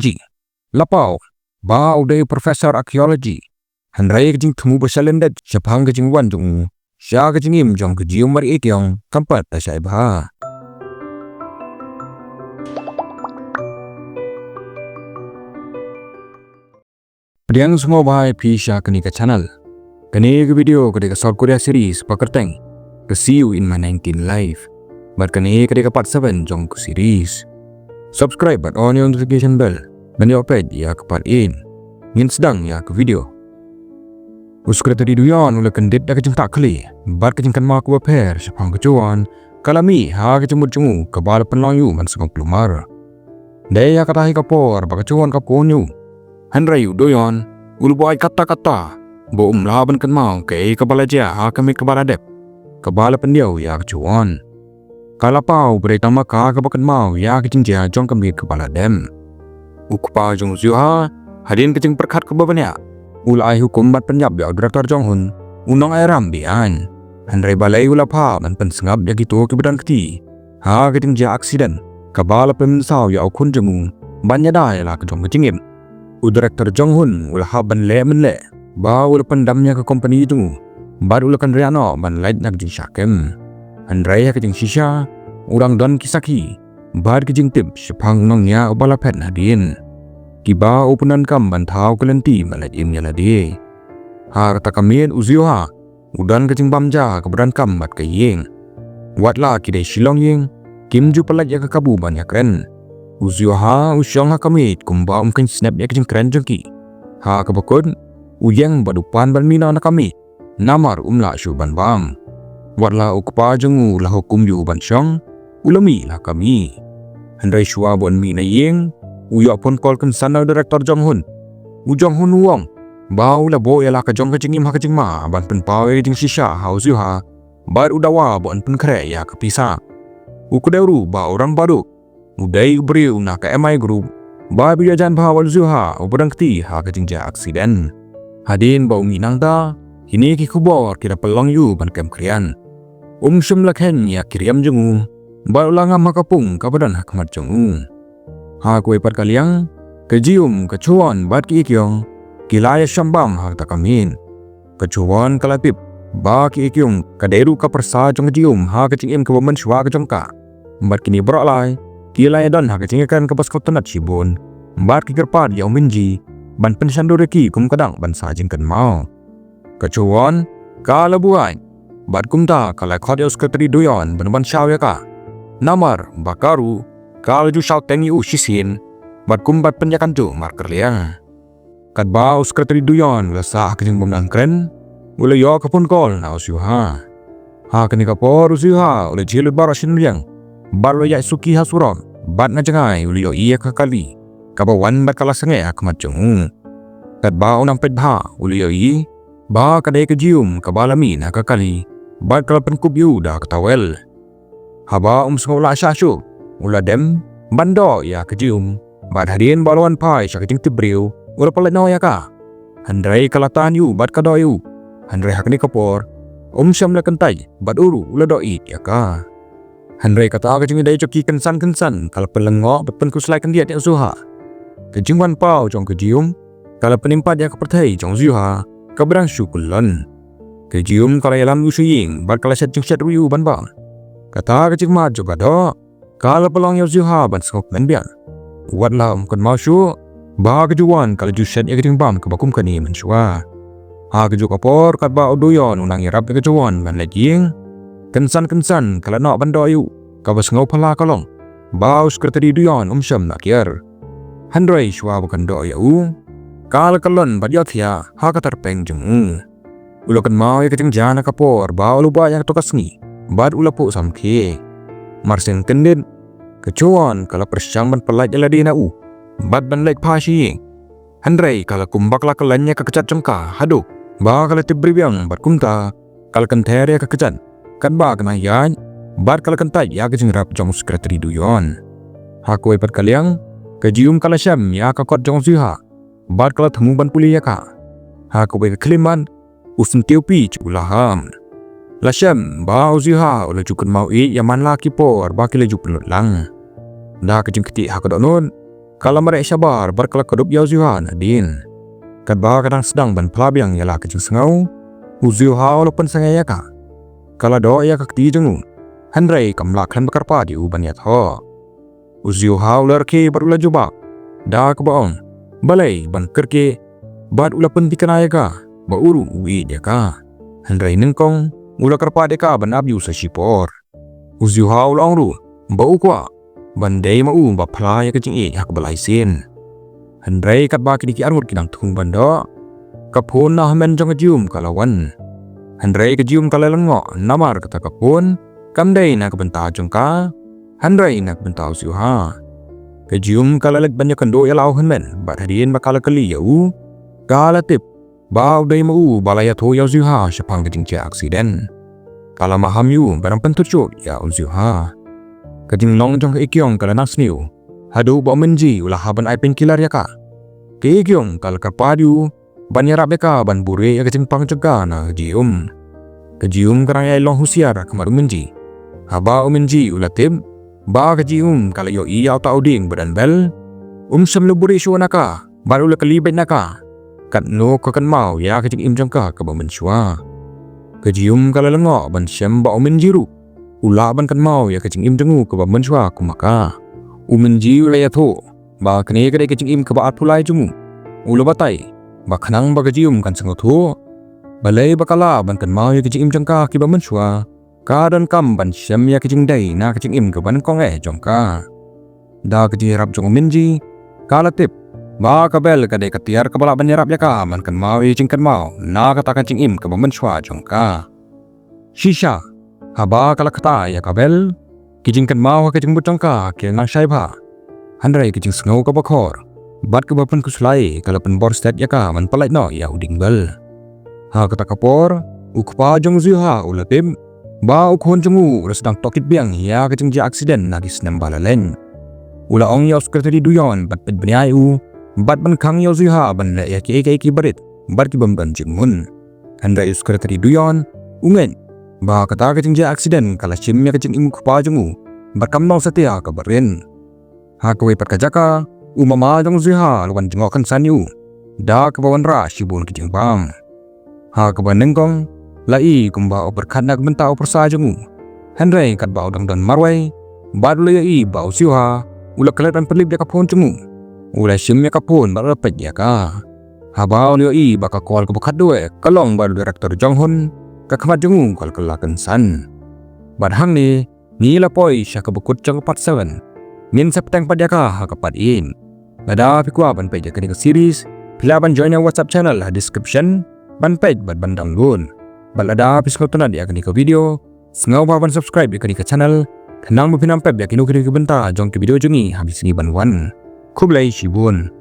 Ji lapau ba uday professor archaeology handrai kajing temu basalendet syapang kajing wan jung sya kajing im jong kajium mar ikyong kampat ta Sngewbha. Pdiang Sngewbha pisha kani ka channel kani ka video kani ka South Korea series pakarteng ka see you in my 19 life bar kani kani ka part 7 jong ka series. Subscribe at on your notification bell dan oped ya ke part in ngin sedang ya ke video. Uskra tadi duyan ula kendit da kajing tak kali bar kajing kan mak waper syapang kecuan kalami ha kajing murjungu kabal penlangyu man sengong plumar. Daya katahi kapor bakacuan kaponyu hanrayu doyon ulbuai kata-kata bo laban kan mau ke kabala ja ha kami kabala dep kabala pendiau ya kecuan kalapau berita maka kabakan mau ya kajing ja jong kami kabala dem ukpa jong zuha hadin kajing perkat kababanya ulai hukum bat penyap ya direktor jong hun unang airam bian handrai balai ulapa man pensengap ya gitu kebedan keti ha kajing ja aksiden kabala pemensau ya ukun jemu banya dai la kajong Jingim Direktur Jong Hun ulah ban le menle ba ulah pendamnya ke company itu baru ulah kan riano ban light nak jing syakem andrai ke jing shisha urang don kisaki bar ke jing tip syapang nongnya ubala pet hadin kiba upunan kam ban thau kelenti malat imnya ladi har takamin uzioha udan ke jing bamja ke beran kam bat ke yeng watla kidai shilong yeng kim ju pelat ya ke kabu banyak keren uzioha usyong ha kamit kumba mungkin snap ya kejeng keren jengki ha kabakun uyeng badupan ban mina na kami namar umla syu ban bam watla ukpa jengu la hukum yu ban syong ulami la kami handai syua bon mina yeng uya pun kol kan sana direktor Jong Hun ujong hun wong bau la bo ya la ka jong kejengim ha kejeng ma ban pen pawe jeng shisha ha uzioha bar udawa bon pen kre ya kapisa ukuderu ba orang baru udai ubriu na ka MI group ba biya jan bahawal zuha ubrang kti ha kajing ja aksiden hadin bau minang da hini ki kubor kira pelong yu ban kem krian syum lakhen ya kiriam jungu ba ulanga makapung kabadan hakmat jungu ha kue pat kaliang kejium kecuan bat ki ikyong kilaya syambam ha takamin kecuan kalapip ba ki ikyong kaderu ka persa jong kejium ha kajing im kebaman sywa kejongka bat kini berak lai kilai dan hak cingkan ke paskot tenat Shibun bar kikerpad yau minji ban pensandureki kum kadang ban sajingkan mau kecuan kala buai bat kumta kala khod yau sekretari doyon ban syau ya ka namar bakaru kala ju syau tengi ushisin bat kumbat penyakan tu marker liang kat bau sekretari doyon la sah kejing bomnang kren ula yo kapun kol na usyuha ha kini kapor usyuha ula jilut barasin liang Barlo ya suki hasuron bat na jangai ulio iya kakali kabawan bat kala sange akmat jong kat bau nampet bha ulio i ba kadai kejium kabalami na kakali bat kala penkub yu da katawel haba sengola syasyu ula dem bando ya kejium bat hadin balwan pai syakating tibriu ula palet no ya ka handrai kalatan yu bat kadoyu handrai hakni kapor syam la kentai bat uru ula doi ya ka handrai kata kejing dai joki kensan kala pelengok bepen kuslaikan dia tiak zuha kejing wan pau jong kejium kala penimpat ya kepertai jong zuha kabrang syukulon kejium kala yalam usuying bar kala set jing set riu ban bang kata kejing ma juga do kala pelong ya zuha ban skok men bian wat lam kon mau syu ba kejuan kala ju set ya kejing bam kebakum kani men syua ha keju kapor kat ba odoyon unang irap ya kejuan ban lejing kensan kala nak bando yu kabas ngau pala kalong bau sekretari duyon syam nakir handrai syua bukan do ya kala kalon badya thia ha katarpeng jeng ulokan mau ya kejeng jana kapor bau luba yang tokasngi bad ulapu samke marsen kendin kecuan kala persyang ban pelaj aladi na bad ban lek pashi handrai kala kumbak la kalannya kekecat jengka hadu ba kala tibribiang bad kumta kala kentere kekecat kan ba kena yan bar kala kentai ya kejing rap jong sekretari duyon ha kue pat kaliang kejium kala syam ya kakot jong zuha bar kala temu ban puli ya ka ha kue ke kliman usun teupi culaham la syam ba zuha ula jukun mau ya man la kipor ba kile jupun lang da kejing keti ha kadonon Kalau mereka sabar berkelak kedup Yao Ziuha nadin. Kat bah kadang sedang ban pelabiang ialah kecing sengau. Ziuha walaupun sengaya ka. Kalau doa ia kakti jengu. Handrai kamlakhan bekarpa di uban yat ho. Ziuha ular ke berula jubak. Dah kebaong. Balai ban kerke. Bad ula pentikan ayah ka. Bauru uwi dia ka. Handrai nengkong. Ula karpa dia ka ban abyu sa sipor. Ziuha ulang ru. Bau kwa. Bandai mau bapla ya kecing hak balai sin. Handrai kat ba kini ki armut kinang tung banda. Kapon na men jong jium kalawan. Handrai ke jium kalalango namar kata kapon. Kamdai na kabenta jong ka. Handrai na kabenta Ziuha. Ke jium kalalag banyak kendo ya lau men. Bat hadiin bakala kali yau. Kala tip. Bau dai mau balaya to Yao Ziuha syapang kecing cia aksiden. Kala maham yu barang pentucut Yao Ziuha. Kecing long jong ke ikyong kala nasniu. Hadu ba menji ulah haban ai penkilar ya ka. Ke ikyong kala kapadiu. Ban yarap ya ka ban bure ya kecing pang jaga na jium. Ke jium karang ya long husiar kamaru menji. Haba menji ulah tip. Ba ke jium kala yo iya ta uding badan bel. Sem leburi syua naka. Baru le kelibet naka. Kat no kakan mau ya kecing im jong ka ba mensyua. Ke jium kala lengo ban syem ba menjiru. Ula ban kan mau ya kecing im jengu ke ba mensyua kumaka. Menji ulah ya tho. Ba kene kedai kecing im ke ba atulai jumu. Ula batai. Ba khanang ba kejium kan sengot ho. Balai bakala ban kan mau ya kecing im jongka ki ba mensyua. Ka dan kam ban syem ya kecing dai na kecing im ke ban kong jongka. Da kecing rap jong menji. Kala tip. Ba kabel kadai ketiar kepala ban yarap ya ka ban kan mau ya kan mau. Na kata kecing im ke ba mensyua jongka. Shisha. Haba kala kata ya kabel. Kecing kan mau kecing bujongka ki nang Sngewbha. Handrai kecing sengau ke bakor. Bat ke bapan kuslai kalau pen bor stat ya ka man palai no ya uding bel. Ha kata kapor, ukpa jong Ziuha ulatim. Ba ukhon jengu sedang tokit biang ya kecing ja aksiden na di senam balalen. Ula ong ya sekretari duyon bat pet beniai u. Bat ban kang Yao Ziuha ban ya ki barit. Bat ki bamban jingun. Handrai sekretari duyon ungen. Ba kata kecing ja aksiden kala sim ya kecing imu ukpa jengu. Bat kam nong setia kabarin. Ha kowe perkajaka. Umama jong Ziuha lawan jengokan sanyu. Da kebawan ra Shibun kecing bang. Ha kebawan nengkong. Lai kumba berkat nak bentau persa jengu. Handrai kat bau dang dan marwai. Badu lai bau Ziuha. Ula kelet dan perlip dia kapon jengu. Ula sim ya kapon barapet ya ka. Ha bau lai baka kol ke bekat dua. Kalong badu direktor Jonghun. Kakamat jengu kal kelakan san. Badhang ni lapoi syak bekut jong 47. Min septeng padaka ha kapat in. Bada pikwa ban page ke series. Pila ban join WhatsApp channel ha description. Ban page ban download. Balada piskau tuna dia ke video. Sngewbha ban subscribe ke channel. Kenang mupinam pep ya kinu ke benta jong ke video jungi habis ni ban wan. Kublai Shibun.